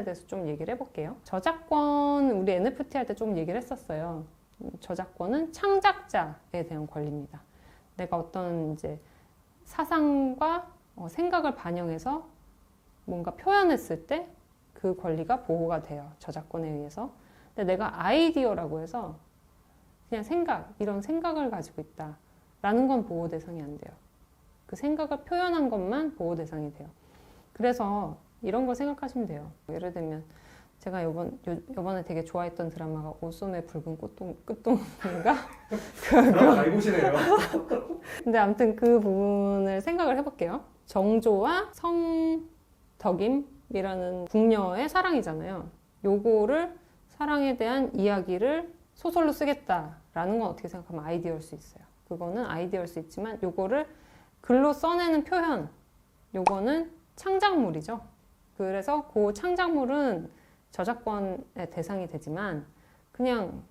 저작권에 대해서 좀 얘기를 해볼게요. 저작권, 우리 NFT 할 때 좀 얘기를 했었어요. 저작권은 창작자에 대한 권리입니다. 내가 어떤 이제 사상과 생각을 반영해서 뭔가 표현했을 때 그 권리가 보호가 돼요. 저작권에 의해서. 근데 내가 아이디어라고 해서 그냥 이런 생각을 가지고 있다 라는 건 보호 대상이 안 돼요. 그 생각을 표현한 것만 보호 대상이 돼요. 그래서 이런 걸 생각하시면 돼요. 예를 들면 제가 요번에 되게 좋아했던 드라마가 오소매 붉은 끝동인가? 드라마 잘 보시네요. 근데 아무튼 그 부분을 생각을 해볼게요. 정조와 성덕임이라는 궁녀의 사랑이잖아요. 요거를 사랑에 대한 이야기를 소설로 쓰겠다라는 건 어떻게 생각하면 아이디어일 수 있어요. 그거는 아이디어일 수 있지만 요거를 글로 써내는 표현, 요거는 창작물이죠. 그래서 그 창작물은 저작권의 대상이 되지만 그냥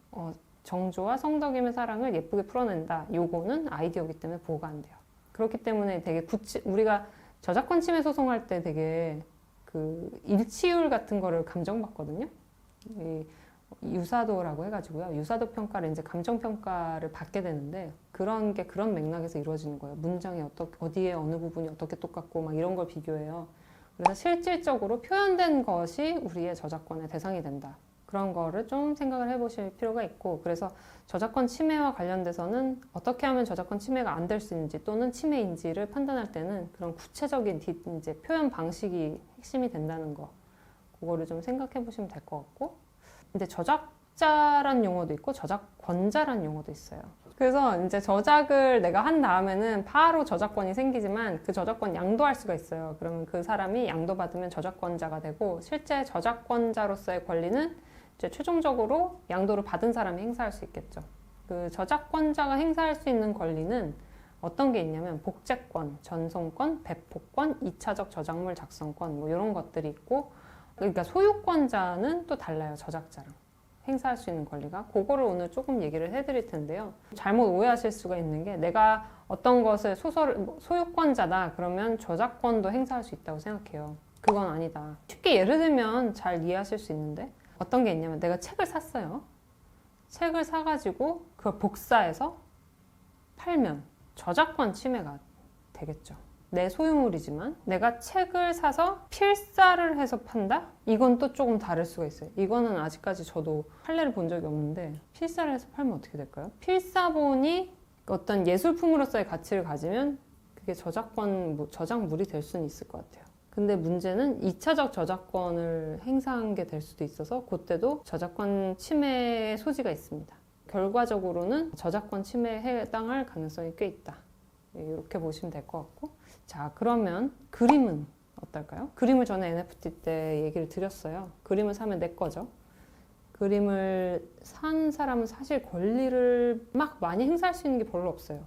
정조와 성덕임의 사랑을 예쁘게 풀어낸다. 요거는 아이디어이기 때문에 보호가 안 돼요. 그렇기 때문에 되게 우리가 저작권 침해 소송할 때 되게 그 일치율 같은 거를 감정받거든요. 이 유사도라고 해가지고요. 유사도 평가를 이제 감정 평가를 받게 되는데 그런 맥락에서 이루어지는 거예요. 문장이 어디에 어느 부분이 어떻게 똑같고 막 이런 걸 비교해요. 그래서 실질적으로 표현된 것이 우리의 저작권의 대상이 된다. 그런 거를 좀 생각을 해보실 필요가 있고, 그래서 저작권 침해와 관련돼서는 어떻게 하면 저작권 침해가 안 될 수 있는지 또는 침해인지를 판단할 때는 그런 구체적인 이제 표현 방식이 핵심이 된다는 거, 그거를 좀 생각해 보시면 될 것 같고, 근데 저작자란 용어도 있고 저작권자란 용어도 있어요. 그래서 이제 저작을 내가 한 다음에는 바로 저작권이 생기지만 그 저작권 양도할 수가 있어요. 그러면 그 사람이 양도받으면 저작권자가 되고, 실제 저작권자로서의 권리는 이제 최종적으로 양도를 받은 사람이 행사할 수 있겠죠. 그 저작권자가 행사할 수 있는 권리는 어떤 게 있냐면 복제권, 전송권, 배포권, 2차적 저작물 작성권 뭐 이런 것들이 있고, 그러니까 소유권자는 또 달라요. 저작자랑 행사할 수 있는 권리가. 그거를 오늘 조금 얘기를 해드릴 텐데요. 잘못 오해하실 수가 있는 게, 내가 어떤 것을 소유권자다 그러면 저작권도 행사할 수 있다고 생각해요. 그건 아니다. 쉽게 예를 들면 잘 이해하실 수 있는데, 어떤 게 있냐면 내가 책을 샀어요. 책을 사가지고 그걸 복사해서 팔면 저작권 침해가 되겠죠. 내 소유물이지만 내가 책을 사서 필사를 해서 판다? 이건 또 조금 다를 수가 있어요. 이거는 아직까지 저도 판례를 본 적이 없는데, 필사를 해서 팔면 어떻게 될까요? 필사본이 어떤 예술품으로서의 가치를 가지면 그게 저작물이 될 수는 있을 것 같아요. 근데 문제는 2차적 저작권을 행사한 게 될 수도 있어서 그때도 저작권 침해의 소지가 있습니다. 결과적으로는 저작권 침해에 해당할 가능성이 꽤 있다. 이렇게 보시면 될 것 같고, 자, 그러면 그림은 어떨까요? 그림을 전에 NFT 때 얘기를 드렸어요. 그림을 사면 내 거죠. 그림을 산 사람은 사실 권리를 막 많이 행사할 수 있는 게 별로 없어요.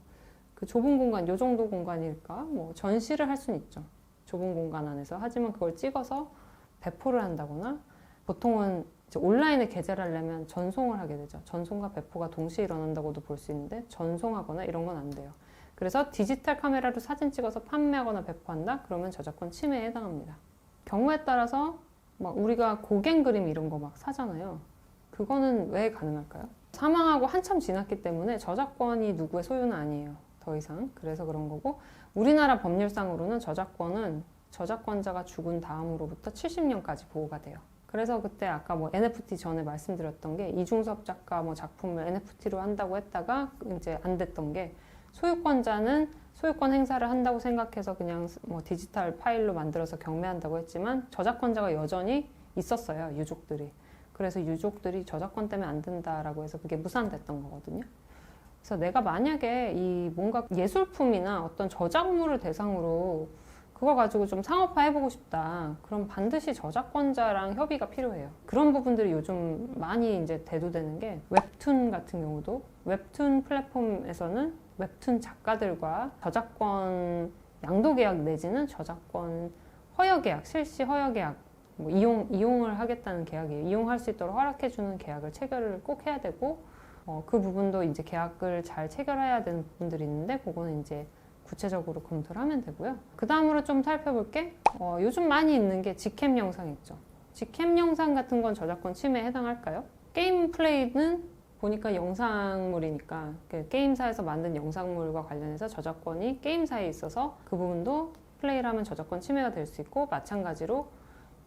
그 좁은 공간, 요 정도 공간일까? 뭐 전시를 할 수는 있죠. 좁은 공간 안에서. 하지만 그걸 찍어서 배포를 한다거나, 보통은 이제 온라인에 게재를 하려면 전송을 하게 되죠. 전송과 배포가 동시에 일어난다고도 볼 수 있는데 전송하거나 이런 건 안 돼요. 그래서 디지털 카메라로 사진 찍어서 판매하거나 배포한다? 그러면 저작권 침해에 해당합니다. 경우에 따라서 막 우리가 고갱 그림 이런 거 막 사잖아요. 그거는 왜 가능할까요? 사망하고 한참 지났기 때문에 저작권이 누구의 소유는 아니에요. 더 이상. 그래서 그런 거고, 우리나라 법률상으로는 저작권은 저작권자가 죽은 다음으로부터 70년까지 보호가 돼요. 그래서 그때 아까 뭐 NFT 전에 말씀드렸던 게, 이중섭 작가 뭐 작품을 NFT로 한다고 했다가 이제 안 됐던 게, 소유권자는 소유권 행사를 한다고 생각해서 그냥 뭐 디지털 파일로 만들어서 경매한다고 했지만 저작권자가 여전히 있었어요. 유족들이. 그래서 유족들이 저작권 때문에 안 된다라고 해서 그게 무산됐던 거거든요. 그래서 내가 만약에 이 뭔가 예술품이나 어떤 저작물을 대상으로 그거 가지고 좀 상업화 해보고 싶다. 그럼 반드시 저작권자랑 협의가 필요해요. 그런 부분들이 요즘 많이 이제 대두되는 게, 웹툰 같은 경우도 웹툰 플랫폼에서는 웹툰 작가들과 저작권 양도 계약 내지는 저작권 허여 계약, 실시 허여 계약, 뭐 이용을 하겠다는 계약이에요. 이용할 수 있도록 허락해주는 계약을 체결을 꼭 해야 되고, 그 부분도 이제 계약을 잘 체결해야 되는 부분들이 있는데, 그거는 이제 구체적으로 검토를 하면 되고요. 그 다음으로 좀 살펴볼 게, 요즘 많이 있는 게 직캠 영상 있죠. 직캠 영상 같은 건 저작권 침해에 해당할까요? 게임 플레이는 보니까 영상물이니까 그 게임사에서 만든 영상물과 관련해서 저작권이 게임사에 있어서 그 부분도 플레이를 하면 저작권 침해가 될 수 있고, 마찬가지로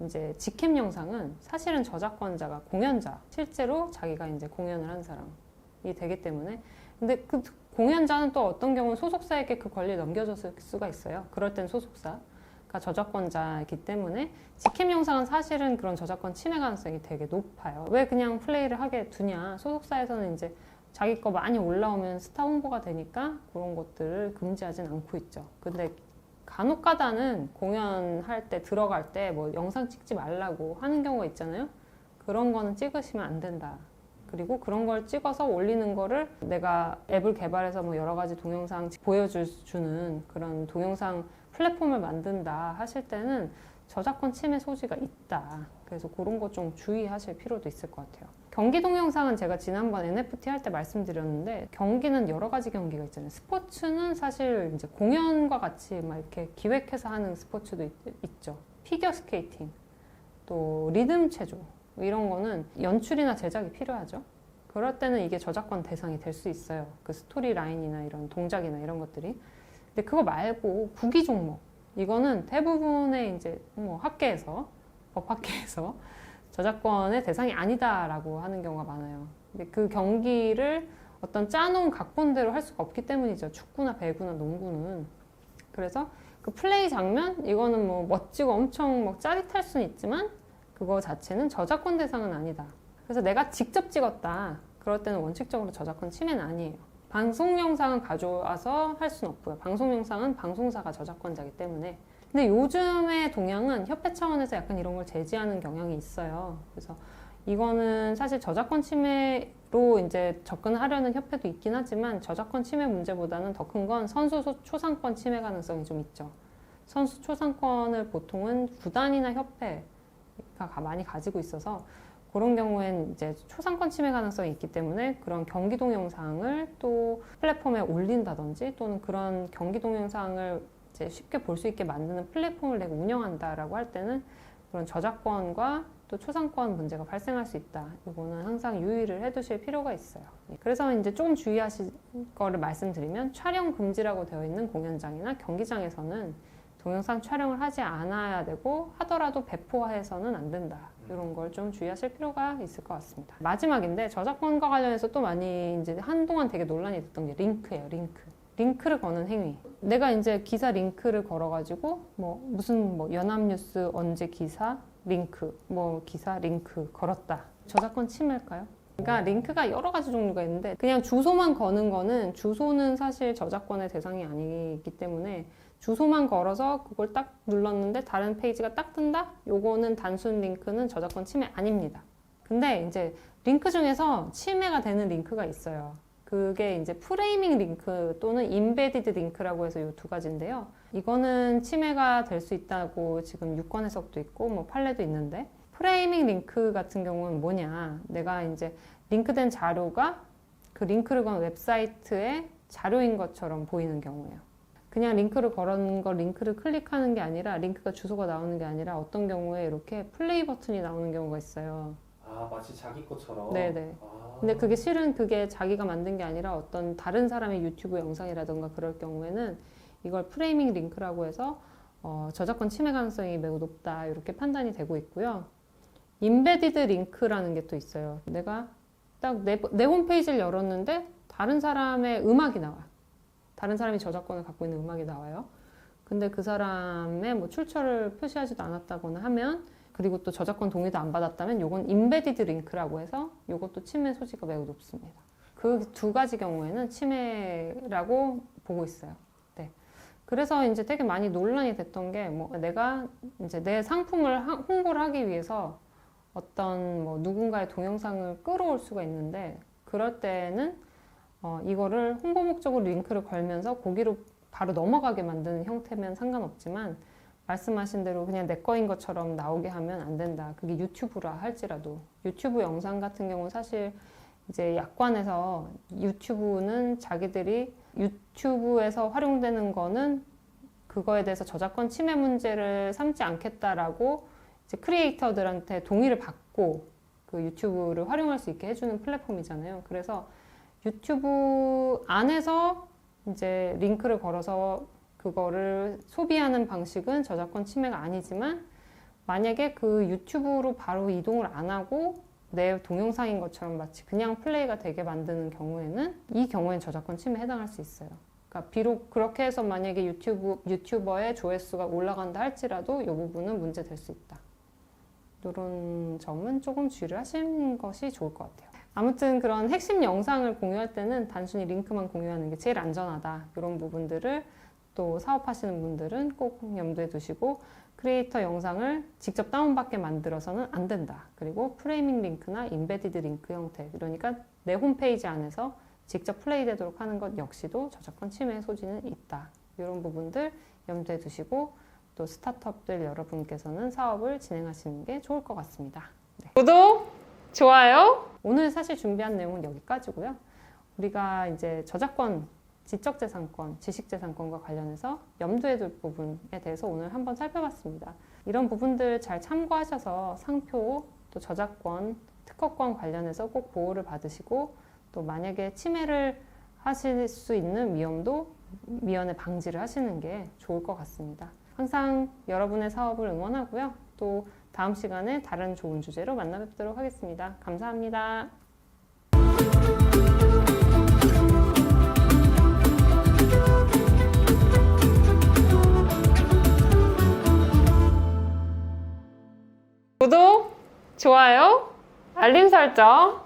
이제 직캠 영상은 사실은 저작권자가 공연자, 실제로 자기가 이제 공연을 한 사람이 되기 때문에, 근데 그 공연자는 또 어떤 경우는 소속사에게 그 권리를 넘겨줬을 수가 있어요. 그럴 땐 소속사가 저작권자이기 때문에 직캠 영상은 사실은 그런 저작권 침해 가능성이 되게 높아요. 왜 그냥 플레이를 하게 두냐? 소속사에서는 이제 자기 거 많이 올라오면 스타 홍보가 되니까 그런 것들을 금지하진 않고 있죠. 근데 간혹 가다는 공연할 때 들어갈 때 뭐 영상 찍지 말라고 하는 경우가 있잖아요. 그런 거는 찍으시면 안 된다. 그리고 그런 걸 찍어서 올리는 거를 내가 앱을 개발해서 뭐 여러 가지 동영상 보여주는 그런 동영상 플랫폼을 만든다 하실 때는 저작권 침해 소지가 있다. 그래서 그런 거 좀 주의하실 필요도 있을 것 같아요. 경기 동영상은 제가 지난번 NFT 할 때 말씀드렸는데, 경기는 여러 가지 경기가 있잖아요. 스포츠는 사실 이제 공연과 같이 막 이렇게 기획해서 하는 스포츠도 있죠. 피겨 스케이팅, 또 리듬 체조, 이런 거는 연출이나 제작이 필요하죠. 그럴 때는 이게 저작권 대상이 될 수 있어요. 그 스토리 라인이나 이런 동작이나 이런 것들이. 근데 그거 말고 구기 종목, 이거는 대부분의 이제 뭐 학계에서, 법학계에서 저작권의 대상이 아니다라고 하는 경우가 많아요. 근데 그 경기를 어떤 짜놓은 각본대로 할 수가 없기 때문이죠. 축구나 배구나 농구는. 그래서 그 플레이 장면, 이거는 뭐 멋지고 엄청 막 짜릿할 수는 있지만 그거 자체는 저작권 대상은 아니다. 그래서 내가 직접 찍었다. 그럴 때는 원칙적으로 저작권 침해는 아니에요. 방송 영상은 가져와서 할 수는 없고요. 방송 영상은 방송사가 저작권자이기 때문에. 근데 요즘의 동향은 협회 차원에서 약간 이런 걸 제지하는 경향이 있어요. 그래서 이거는 사실 저작권 침해로 이제 접근하려는 협회도 있긴 하지만, 저작권 침해 문제보다는 더 큰 건 선수 초상권 침해 가능성이 좀 있죠. 선수 초상권을 보통은 구단이나 협회가 많이 가지고 있어서, 그런 경우엔 이제 초상권 침해 가능성이 있기 때문에 그런 경기 동영상을 또 플랫폼에 올린다든지, 또는 그런 경기 동영상을 이제 쉽게 볼 수 있게 만드는 플랫폼을 내가 운영한다라고 할 때는 그런 저작권과 또 초상권 문제가 발생할 수 있다. 이거는 항상 유의를 해두실 필요가 있어요. 그래서 이제 조금 주의하실 거를 말씀드리면, 촬영 금지라고 되어 있는 공연장이나 경기장에서는 동영상 촬영을 하지 않아야 되고, 하더라도 배포해서는 안 된다. 이런 걸 좀 주의하실 필요가 있을 것 같습니다. 마지막인데, 저작권과 관련해서 또 많이 이제 한동안 되게 논란이 됐던 게 링크예요. 링크를 거는 행위. 내가 이제 기사 링크를 걸어가지고 뭐 무슨 뭐 연합뉴스 언제 기사 링크, 뭐 기사 링크 걸었다. 저작권 침해일까요? 그러니까 링크가 여러 가지 종류가 있는데, 그냥 주소만 거는 거는, 주소는 사실 저작권의 대상이 아니기 때문에 주소만 걸어서 그걸 딱 눌렀는데 다른 페이지가 딱 뜬다? 요거는 단순 링크는 저작권 침해 아닙니다. 근데 이제 링크 중에서 침해가 되는 링크가 있어요. 그게 이제 프레이밍 링크 또는 임베디드 링크라고 해서 이 두 가지인데요. 이거는 침해가 될 수 있다고 지금 유권 해석도 있고 뭐 판례도 있는데, 프레이밍 링크 같은 경우는 뭐냐? 내가 이제 링크된 자료가 그 링크를 건 웹사이트의 자료인 것처럼 보이는 경우예요. 그냥 링크를 걸은 거 링크를 클릭하는 게 아니라, 링크가 주소가 나오는 게 아니라 어떤 경우에 이렇게 플레이 버튼이 나오는 경우가 있어요. 아, 마치 자기 것처럼. 네네. 근데 그게 실은 그게 자기가 만든 게 아니라 어떤 다른 사람의 유튜브 영상이라든가 그럴 경우에는 이걸 프레이밍 링크라고 해서 저작권 침해 가능성이 매우 높다, 이렇게 판단이 되고 있고요. 임베디드 링크라는 게 또 있어요. 내가 딱 내 홈페이지를 열었는데 다른 사람의 음악이 나와요. 다른 사람이 저작권을 갖고 있는 음악이 나와요. 근데 그 사람의 뭐 출처를 표시하지도 않았다거나 하면, 그리고 또 저작권 동의도 안 받았다면 요건 임베디드 링크라고 해서 요것도 침해 소지가 매우 높습니다. 그 두 가지 경우에는 침해라고 보고 있어요. 네. 그래서 이제 되게 많이 논란이 됐던 게, 뭐 내가 이제 내 상품을 홍보를 하기 위해서 어떤 뭐 누군가의 동영상을 끌어올 수가 있는데, 그럴 때는 이거를 홍보 목적으로 링크를 걸면서 거기로 바로 넘어가게 만드는 형태면 상관없지만, 말씀하신 대로 그냥 내 거인 것처럼 나오게 하면 안 된다. 그게 유튜브라 할지라도. 유튜브 영상 같은 경우는 사실 이제 약관에서 유튜브는 자기들이 유튜브에서 활용되는 거는 그거에 대해서 저작권 침해 문제를 삼지 않겠다라고 이제 크리에이터들한테 동의를 받고 그 유튜브를 활용할 수 있게 해주는 플랫폼이잖아요. 그래서 유튜브 안에서 이제 링크를 걸어서 그거를 소비하는 방식은 저작권 침해가 아니지만 만약에 그 유튜브로 바로 이동을 안 하고 내 동영상인 것처럼 마치 그냥 플레이가 되게 만드는 경우에는 이 경우엔 저작권 침해에 해당할 수 있어요. 그러니까 비록 그렇게 해서 만약에 유튜버의 조회수가 올라간다 할지라도 이 부분은 문제될 수 있다. 이런 점은 조금 주의를 하시는 것이 좋을 것 같아요. 아무튼 그런 핵심 영상을 공유할 때는 단순히 링크만 공유하는 게 제일 안전하다. 이런 부분들을 또 사업하시는 분들은 꼭 염두에 두시고 크리에이터 영상을 직접 다운받게 만들어서는 안 된다. 그리고 프레이밍 링크나 임베디드 링크 형태, 그러니까 내 홈페이지 안에서 직접 플레이되도록 하는 것 역시도 저작권 침해 소지는 있다. 이런 부분들 염두에 두시고 또 스타트업들 여러분께서는 사업을 진행하시는 게 좋을 것 같습니다. 네. 구독, 좋아요. 오늘 사실 준비한 내용은 여기까지고요. 우리가 이제 저작권, 지적재산권, 지식재산권과 관련해서 염두에 둘 부분에 대해서 오늘 한번 살펴봤습니다. 이런 부분들 잘 참고하셔서 상표, 또 저작권, 특허권 관련해서 꼭 보호를 받으시고 또 만약에 침해를 하실 수 있는 위험도 미연에 방지를 하시는 게 좋을 것 같습니다. 항상 여러분의 사업을 응원하고요. 또 다음 시간에 다른 좋은 주제로 만나 뵙도록 하겠습니다. 감사합니다. 구독, 좋아요, 알림 설정